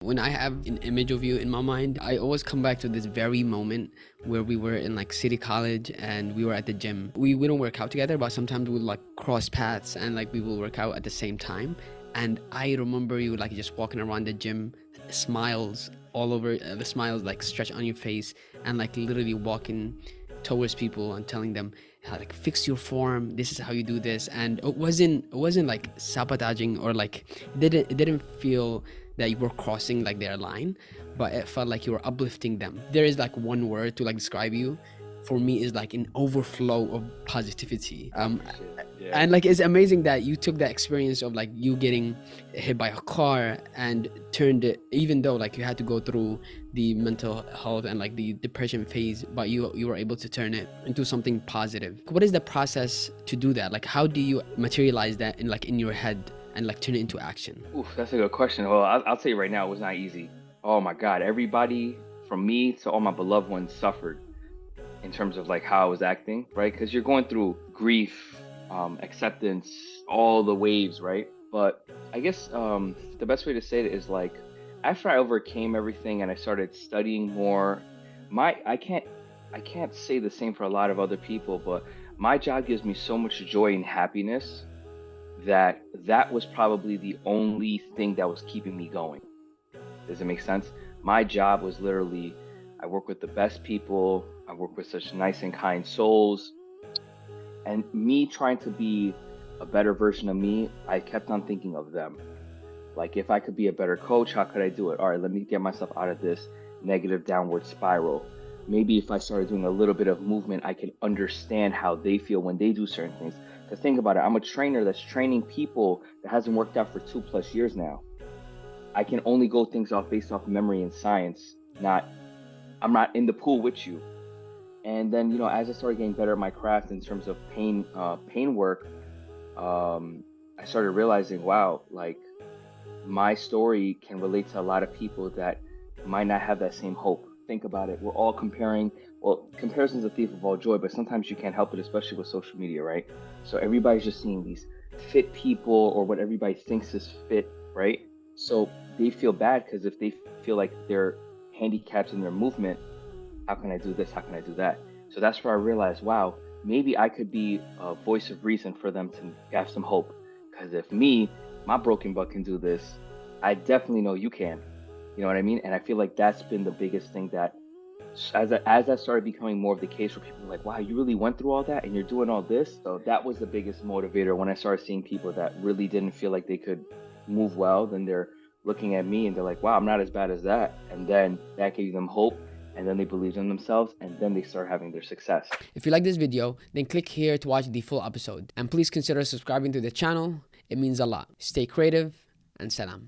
When I have an image of you in my mind, I always come back to this very moment where we were in like city college and we were at the gym. We don't work out together, but sometimes we'll like cross paths and like we will work out at the same time. And I remember you like just walking around the gym, smiles all over, the smiles like stretch on your face, and like literally walking towards people and telling them how like fix your form, this is how you do this. And it wasn't like sabotaging or like it didn't feel that you were crossing like their line, but it felt like you were uplifting them. There is like one word to like describe you for me, is like an overflow of positivity. Yeah. And like it's amazing that you took that experience of like you getting hit by a car and turned it, even though like you had to go through the mental health and like the depression phase, but you were able to turn it into something positive. What is the process to do that? Like how do you materialize that in your head and like turn it into action? Oof, that's a good question. Well, I'll tell you right now, it was not easy. Oh my God, everybody from me to all my beloved ones suffered in terms of like how I was acting, right? Because you're going through grief, acceptance, all the waves, right? But I guess the best way to say it is like after I overcame everything and I started studying more, my I can't say the same for a lot of other people, but my job gives me so much joy and happiness that that was probably the only thing that was keeping me going. Does it make sense? My job was literally, I work with the best people, I work with such nice and kind souls, and me trying to be a better version of me, I kept on thinking of them. Like, if I could be a better coach, how could I do it? All right, let me get myself out of this negative downward spiral. Maybe if I started doing a little bit of movement, I can understand how they feel when they do certain things. Because think about it, I'm a trainer that's training people that hasn't worked out for 2+ years now. I can only go things off based off memory and science. Not, I'm not in the pool with you. And then, as I started getting better at my craft in terms of pain work, I started realizing, wow, like my story can relate to a lot of people that might not have that same hope. Think about it. We're all comparing. Well, comparison's a thief of all joy, but sometimes you can't help it, especially with social media, right? So everybody's just seeing these fit people or what everybody thinks is fit, right? So they feel bad because if they feel like they're handicapped in their movement, how can I do this? How can I do that? So that's where I realized, wow, maybe I could be a voice of reason for them to have some hope. Because if me, my broken butt can do this, I definitely know you can. You know what I mean? And I feel like that's been the biggest thing that, as that started becoming more of the case where people were like, wow, you really went through all that and you're doing all this. So that was the biggest motivator when I started seeing people that really didn't feel like they could move well. Then they're looking at me and they're like, wow, I'm not as bad as that. And then that gave them hope. And then they believed in themselves and then they start having their success. If you like this video, then click here to watch the full episode. And please consider subscribing to the channel. It means a lot. Stay creative and salam.